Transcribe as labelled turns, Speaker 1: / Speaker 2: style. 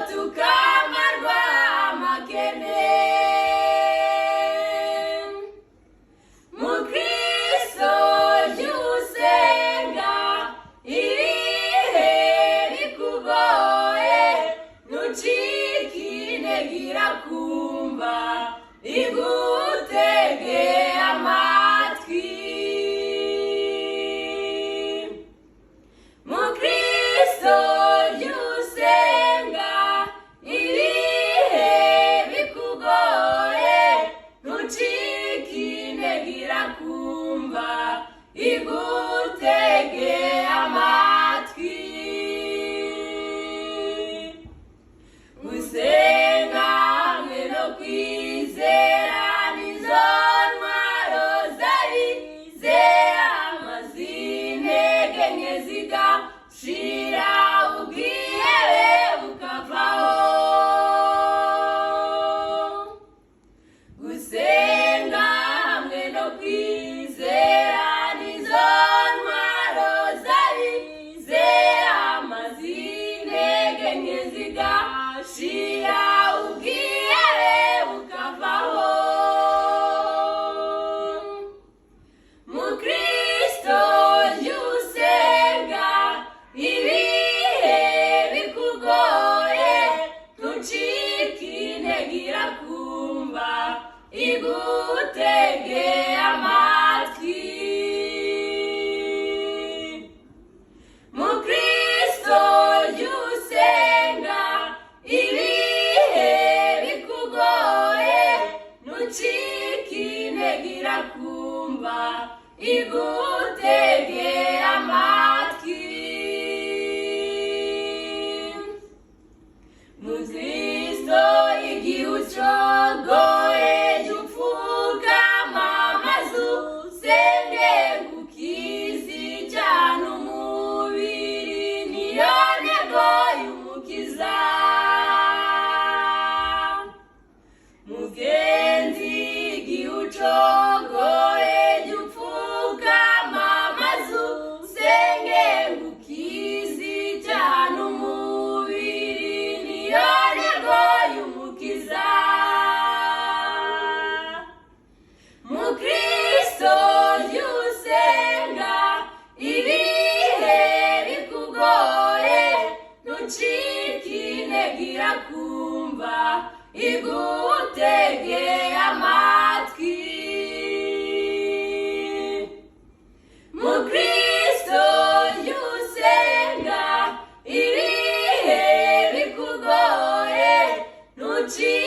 Speaker 1: tukamarwa amakene. Mukristo jya usenga ibihe bikugoye, ntucike intege irakumva igutege amatwi. Mukristo jya usenga ibihe bikugoye, ntucike intege irakumva igutege amatwi. Gusenga hamwe no kwizera nizo ntwaro z'abizera, maze intege nke zigashira, ubwihebe bukavaho. Gusenga hamwe no kwizera nizo ntwaro z'abizera, maze intege nke zigashira, ubwihebe bukavaho. Mukristo jya usenga ibihe bikugoye, ntucike intege irakumva igutege amatwi. Mukristo jya usenga ibihe bikugoye, ntucike intege irakumva igutege amatwi. Mukristo igihe ucogoye, jya upfukama maze usenge gukiza cyane umubiri, niyo ntego y'umukiza. Mugenzi igihe ucogoye, jya upfukama maze usenge gukiza cyane umubiri, niyo ntego y'umukiza. Mukristo jya usenga ibihe bikugoye, ntucike intege irakumva igutege amatwi. Mukristo jya usenga ibihe bikugoye, ntucike